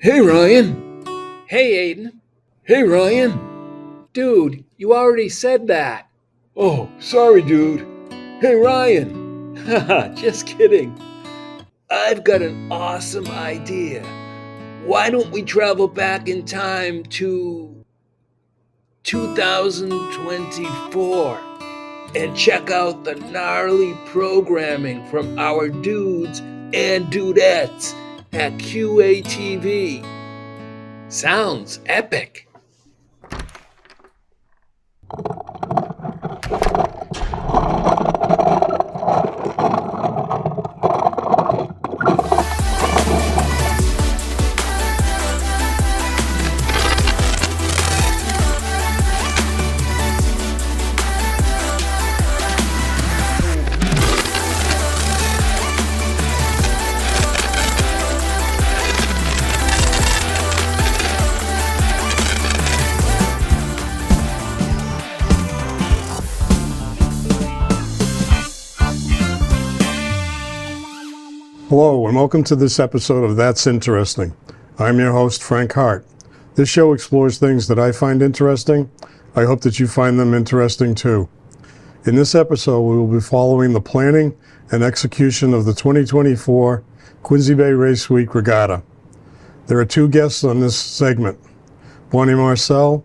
Hey, Ryan. Hey, Aidan. Hey, Ryan. Dude, you already said that. Oh, sorry, dude. Hey, Ryan. Haha, just kidding. I've got an awesome idea. Why don't we travel back in time to 2024 and check out the gnarly programming from our dudes and dudettes at QATV? Sounds epic. Hello, and welcome to this episode of That's Interesting. I'm your host, Frank Hart. This show explores things that I find interesting. I hope that you find them interesting too. In this episode, we will be following the planning and execution of the 2024 Quincy Bay Race Week Regatta. There are two guests on this segment. Bonnie Marcel,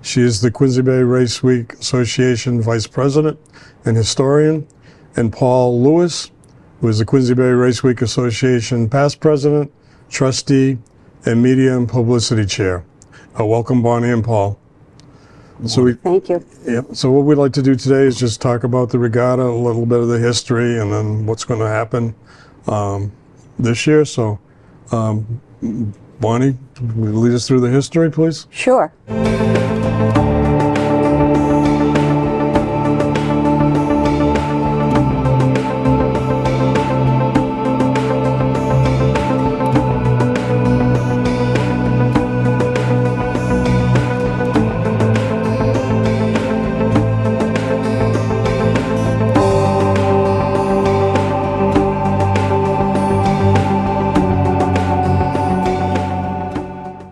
she is the Quincy Bay Race Week Association Vice President and Historian, and Paul Lewis, who is the Quincy Bay Race Week Association past president, trustee, and media and publicity chair. Welcome, Bonnie and Paul. Thank you. So what we'd like to do today is just talk about the regatta, a little bit of the history, and then what's going to happen this year. So, Bonnie, will you lead us through the history, please? Sure.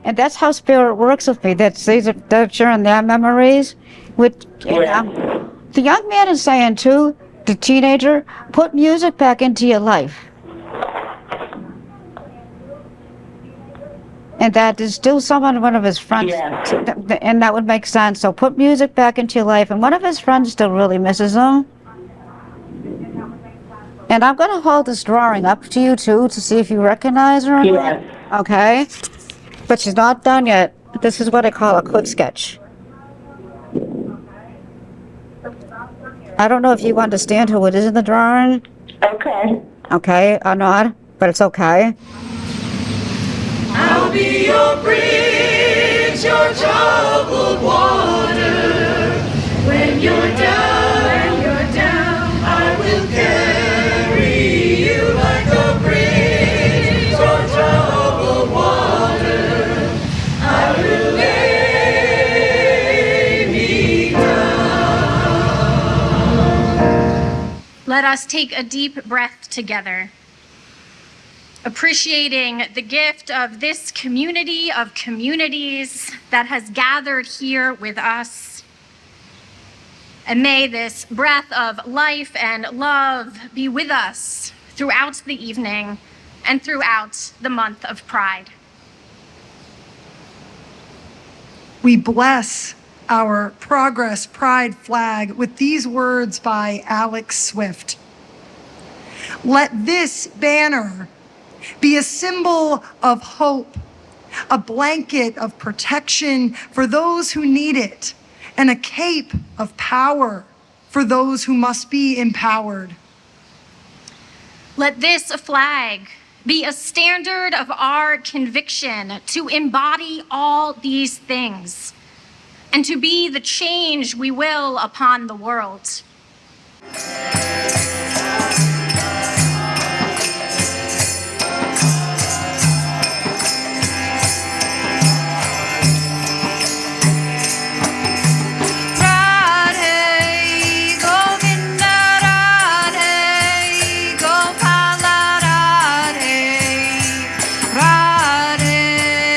And that's how spirit works with me. They're sharing their memories with, the young man is saying too, the teenager, put music back into your life. And that is still one of his friends, and that would make sense. So put music back into your life, and one of his friends still really misses him. And I'm going to hold this drawing up to you too to see if you recognize her or not. Okay? But she's not done yet. This is what I call a quick sketch. I don't know if you understand who it is in the drawing. Okay. Okay, or not, but it's okay. I'll be your bridge, your troubled water. When you're down, I will carry you like a bridge, your troubled water. I will lay me down. Let us take a deep breath together, appreciating the gift of this community of communities that has gathered here with us. And may this breath of life and love be with us throughout the evening and throughout the month of Pride. We bless our Progress Pride flag with these words by Alex Swift. Let this banner be a symbol of hope, a blanket of protection for those who need it, and a cape of power for those who must be empowered. Let this flag be a standard of our conviction to embody all these things and to be the change we will upon the world. Radhe,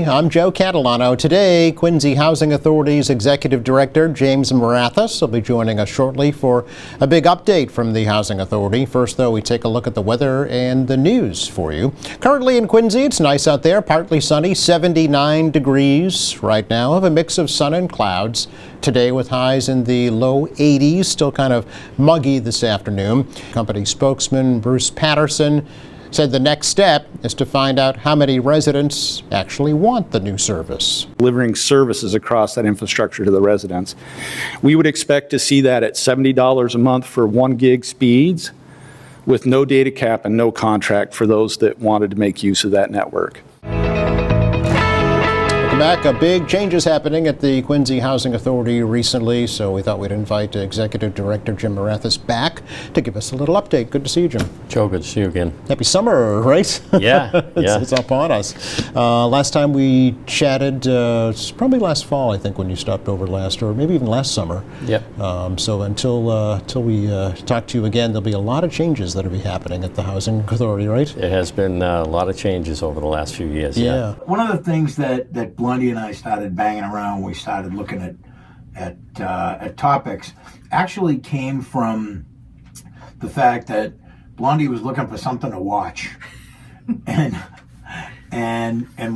I'm Joe Catalano. Today, Quincy Housing Authority's Executive Director, James Marathas, will be joining us shortly for a big update from the Housing Authority. First, though, we take a look at the weather and the news for you. Currently in Quincy, it's nice out there, partly sunny, 79 degrees right now, of a mix of sun and clouds. Today with highs in the low 80s, still kind of muggy this afternoon. Company spokesman Bruce Patterson said the next step is to find out how many residents actually want the new service. Delivering services across that infrastructure to the residents. We would expect to see that at $70 a month for 1 gig speeds with no data cap and no contract for those that wanted to make use of that network. Back, big changes happening at the Quincy Housing Authority recently, so we thought we'd invite Executive Director Jim Marathas back to give us a little update. Good to see you, Jim. Joe, good to see you again. Happy summer, right? Yeah, It's up on us. Last time we chatted, it's probably last fall, I think, when you stopped over last, or maybe even last summer. Yep. So until we talk to you again, there'll be a lot of changes that'll be happening at the Housing Authority, right? It has been a lot of changes over the last few years. Yeah. One of the things that Blondie and I started banging around, we started looking at topics, actually came from the fact that Blondie was looking for something to watch, and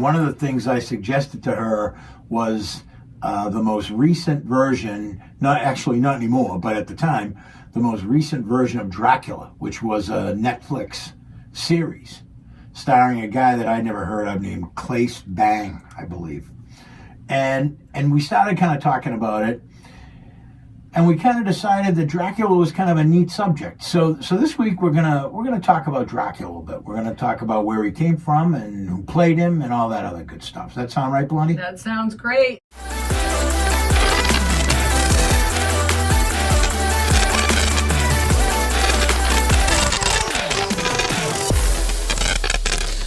one of the things I suggested to her was the most recent version, not anymore, but at the time, the most recent version of Dracula, which was a Netflix series starring a guy that I'd never heard of named Claes Bang, I believe. And we started kind of talking about it, and we kind of decided that Dracula was kind of a neat subject. So this week we're gonna talk about Dracula a little bit. We're gonna talk about where he came from and who played him and all that other good stuff. Does that sound right, Blondie? That sounds great.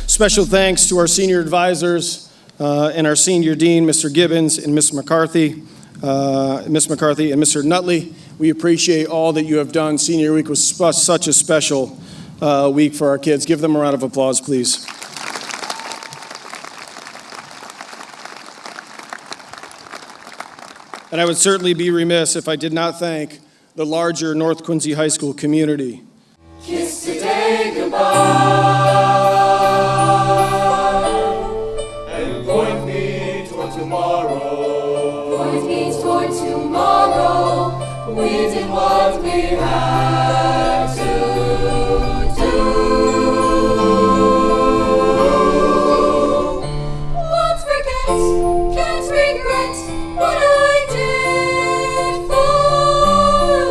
Special thanks to our senior advisors and our senior dean, Mr. Gibbons and Ms. McCarthy and Mr. Nutley. We appreciate all that you have done. Senior week was such a special week for our kids. Give them a round of applause, please. And I would certainly be remiss if I did not thank the larger North Quincy High School community. Kiss today goodbye. Point me toward tomorrow. Point me toward tomorrow. We did what we had to do. Won't forget, can't regret what I did for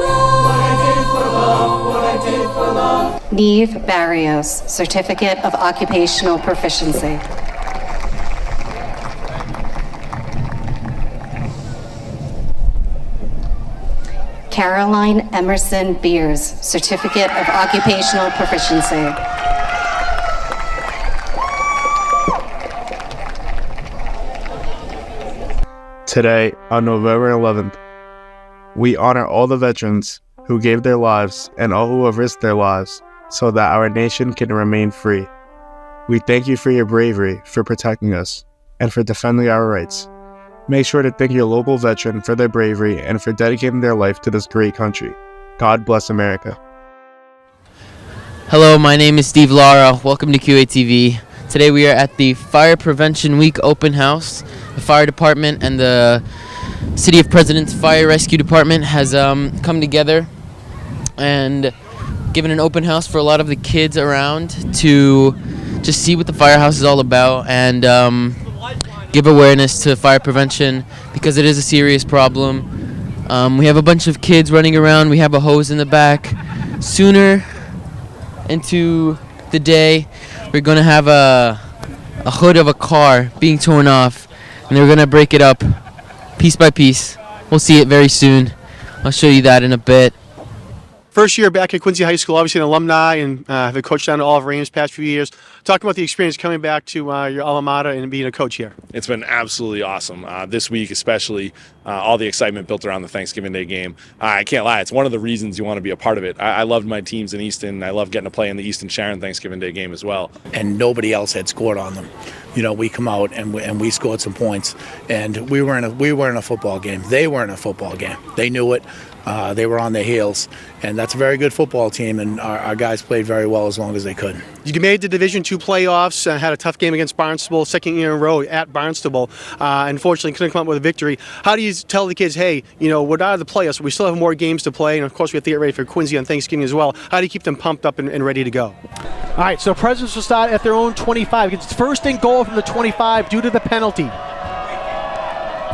love. What I did for love, what I did for love. Neve Barrios, Certificate of Occupational Proficiency. Caroline Emerson Beers, Certificate of Occupational Proficiency. Today, on November 11th, we honor all the veterans who gave their lives and all who have risked their lives so that our nation can remain free. We thank you for your bravery, for protecting us, and for defending our rights. Make sure to thank your local veteran for their bravery and for dedicating their life to this great country. God bless America. Hello, my name is Steve Lara. Welcome to QATV. Today we are at the Fire Prevention Week open house. The fire department and the City of President's Fire Rescue Department has come together and given an open house for a lot of the kids around to just see what the firehouse is all about and give awareness to fire prevention because it is a serious problem. We have a bunch of kids running around. We have a hose in the back. Sooner into the day, we're going to have a hood of a car being torn off, and they're going to break it up piece by piece. We'll see it very soon. I'll show you that in a bit. First year back at Quincy High School, obviously an alumni, and have coached down to all of Reigns past few years. Talk about the experience coming back to your alma mater and being a coach here. It's been absolutely awesome. This week especially, all the excitement built around the Thanksgiving Day game. I can't lie, it's one of the reasons you want to be a part of it. I loved my teams in Easton. I love getting to play in the Easton Sharon Thanksgiving Day game as well. And nobody else had scored on them. We come out and we scored some points, and we were in a football game. They were in a football game. They knew it. They were on their heels, and that's a very good football team, and our guys played very well as long as they could. You made the Division II playoffs and had a tough game against Barnstable, second year in a row at Barnstable. Unfortunately, couldn't come up with a victory. How do you tell the kids, hey, we're out of the playoffs, we still have more games to play, and of course we have to get ready for Quincy on Thanksgiving as well. How do you keep them pumped up and ready to go? All right, so Presidents will start at their own 25. It's first and goal from the 25 due to the penalty.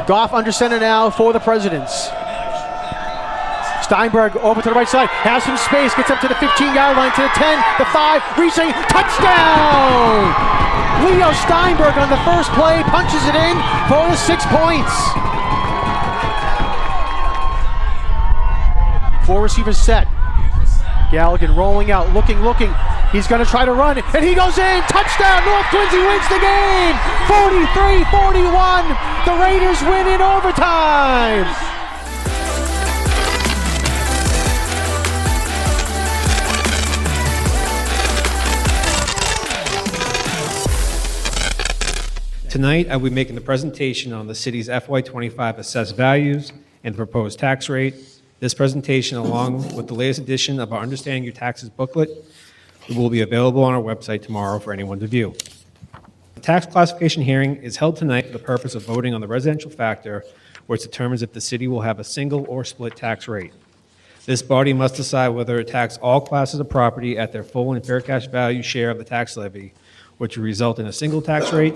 Goff under center now for the Presidents. Steinberg over to the right side, has some space, gets up to the 15-yard line, to the 10, the 5, reaching, touchdown! Leo Steinberg on the first play, punches it in for the 6 points. 4 receivers set. Galligan rolling out, looking. He's going to try to run, and he goes in. Touchdown! North Quincy wins the game! 43-41. The Raiders win in overtime. Tonight, I will be making the presentation on the city's FY25 assessed values and the proposed tax rate. This presentation, along with the latest edition of our Understanding Your Taxes booklet, will be available on our website tomorrow for anyone to view. The tax classification hearing is held tonight for the purpose of voting on the residential factor, which determines if the city will have a single or split tax rate. This body must decide whether to tax all classes of property at their full and fair cash value share of the tax levy, which would result in a single tax rate,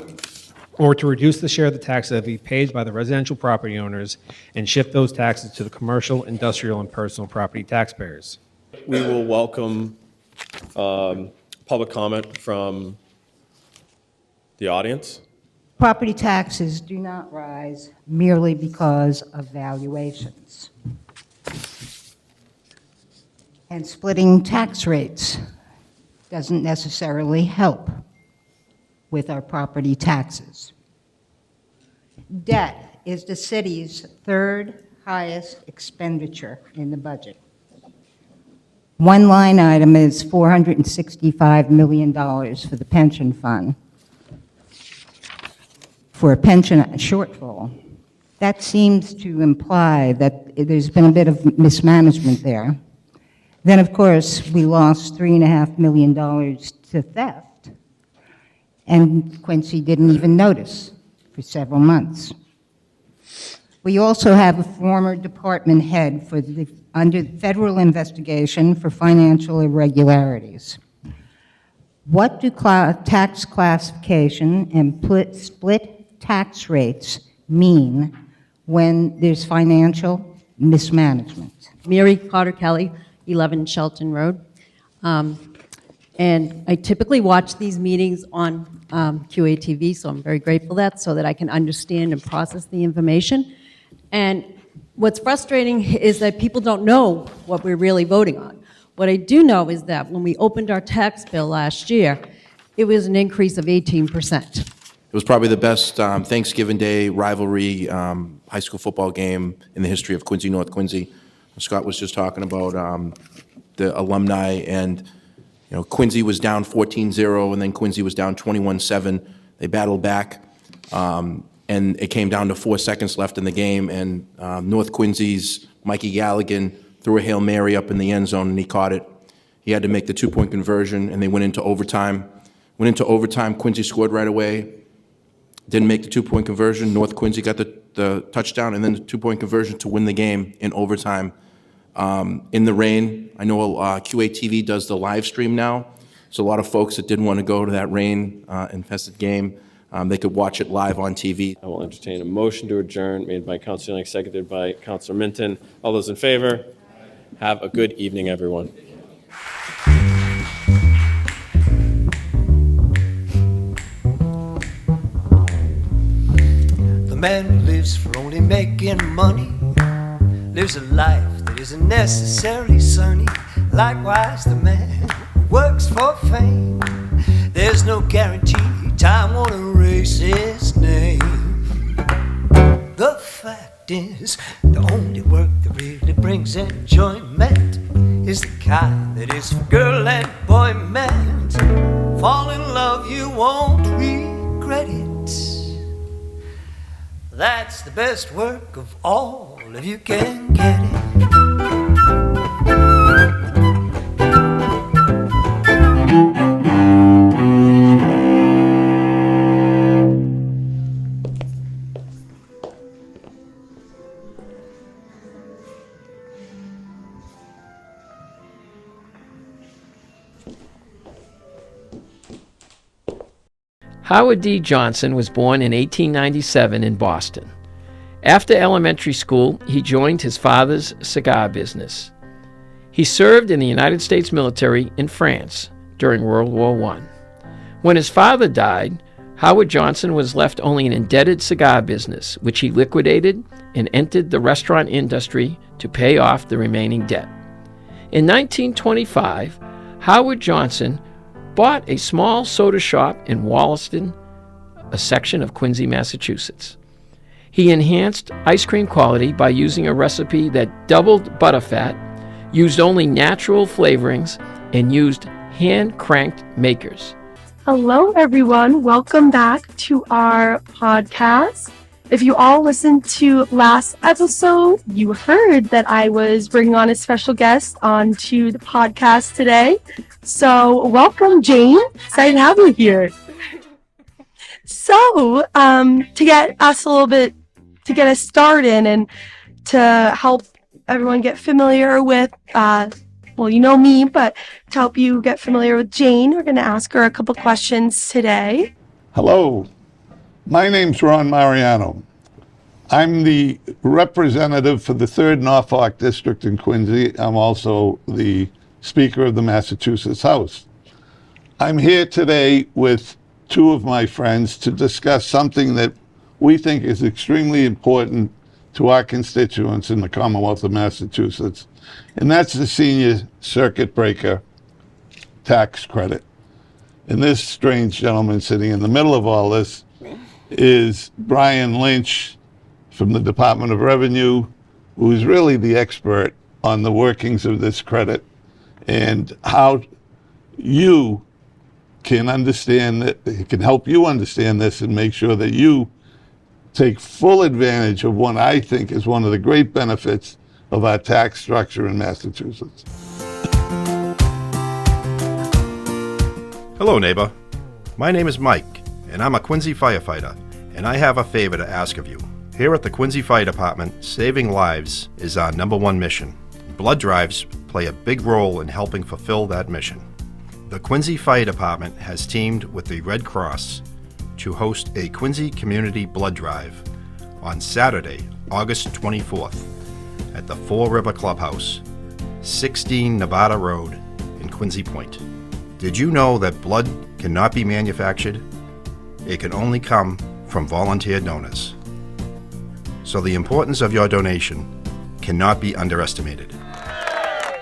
or to reduce the share of the tax levy paid by the residential property owners and shift those taxes to the commercial, industrial, and personal property taxpayers. We will welcome public comment from the audience. Property taxes do not rise merely because of valuations. And splitting tax rates doesn't necessarily help with our property taxes. Debt is the city's third highest expenditure in the budget. One line item is $465 million for the pension fund. For a pension shortfall, that seems to imply that there's been a bit of mismanagement there. Then, of course, we lost $3.5 million to theft. And Quincy didn't even notice for several months. We also have a former department head under federal investigation for financial irregularities. What do tax classification and split tax rates mean when there's financial mismanagement? Mary Carter Kelly, 11 Shelton Road. And I typically watch these meetings on QATV, so I'm very grateful for that, so that I can understand and process the information. And what's frustrating is that people don't know what we're really voting on. What I do know is that when we opened our tax bill last year, it was an increase of 18%. It was probably the best Thanksgiving Day rivalry high school football game in the history of Quincy, North Quincy. Scott was just talking about the alumni, and Quincy was down 14-0, and then Quincy was down 21-7. They battled back, and it came down to 4 seconds left in the game, and North Quincy's Mikey Galligan threw a Hail Mary up in the end zone, and he caught it. He had to make the 2-point conversion, and they went into overtime. Quincy scored right away. Didn't make the 2-point conversion. North Quincy got the touchdown, and then the 2-point conversion to win the game in overtime. In the rain, I know QATV does the live stream now, so a lot of folks that didn't want to go to that rain-infested game, they could watch it live on TV. I will entertain a motion to adjourn made by Councilor Young, seconded by Councilor Minton. All those in favor? Have a good evening, everyone. The man who lives for only making money lives a life that isn't necessarily sunny. Likewise, the man who works for fame There's no guarantee time won't erase his name. The fact is, the only work that really brings enjoyment is the kind that is for girl and boy meant. Fall in love, you won't regret it. That's the best work of all, if you can get it. Howard D. Johnson was born in 1897 in Boston. After elementary school, he joined his father's cigar business. He served in the United States military in France during World War I. When his father died, Howard Johnson was left only an indebted cigar business, which he liquidated and entered the restaurant industry to pay off the remaining debt. In 1925, Howard Johnson bought a small soda shop in Wollaston, a section of Quincy, Massachusetts. He enhanced ice cream quality by using a recipe that doubled butterfat, used only natural flavorings, and used hand-cranked makers. Hello, everyone. Welcome back to our podcast. If you all listened to last episode, you heard that I was bringing on a special guest onto the podcast today. So welcome, Jane. Excited to have you here. So, to get us started and to help everyone get familiar with, well, you know me, but to help you get familiar with Jane, we're going to ask her a couple questions today. Hello, my name's Ron Mariano. I'm the representative for the 3rd Norfolk District in Quincy. I'm also the Speaker of the Massachusetts House. I'm here today with 2 of my friends to discuss something that we think is extremely important to our constituents in the Commonwealth of Massachusetts, and that's the senior circuit breaker tax credit. And this strange gentleman sitting in the middle of all this is Brian Lynch from the Department of Revenue, who is really the expert on the workings of this credit and how you can understand that, it can help you understand this and make sure that you take full advantage of what I think is one of the great benefits of our tax structure in Massachusetts. Hello, neighbor. My name is Mike, and I'm a Quincy firefighter, and I have a favor to ask of you. Here at the Quincy Fire Department, saving lives is our #1 mission. Blood drives play a big role in helping fulfill that mission. The Quincy Fire Department has teamed with the Red Cross to host a Quincy Community Blood Drive on Saturday, August 24th at the Four River Clubhouse, 16 Nevada Road in Quincy Point. Did you know that blood cannot be manufactured? It can only come from volunteer donors. So the importance of your donation cannot be underestimated.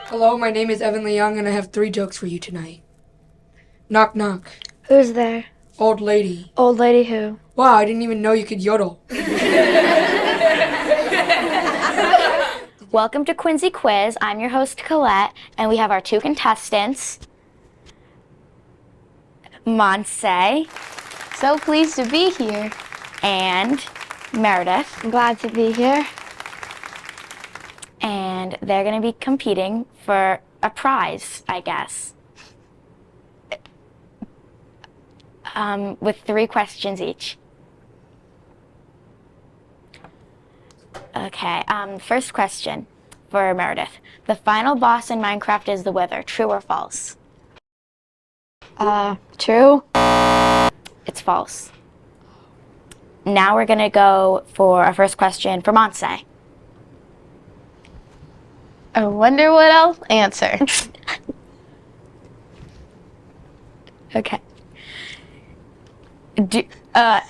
Hello, my name is Evan Leung, and I have 3 jokes for you tonight. Knock, knock. Who's there? Old lady. Old lady who? Wow, I didn't even know you could yodel. Welcome to Quincy Quiz. I'm your host, Colette, and we have our 2 contestants, Monse, so pleased to be here, and Meredith. I'm glad to be here. And they're going to be competing for a prize, I guess. With 3 questions each. Okay, first question for Meredith. The final boss in Minecraft is the Wither. True or false? True. It's false. Now we're gonna go for our first question for Monse. I wonder what I'll answer. Okay.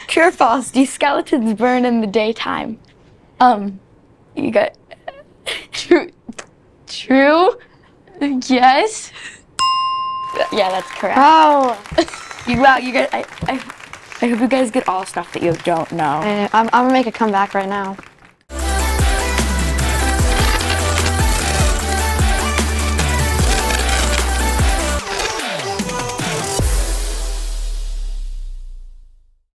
True or false? Do skeletons burn in the daytime? You got True? Yes? Yeah, that's correct. Oh. Wow, you guys, I hope you guys get all stuff that you don't know. I'm gonna make a comeback right now.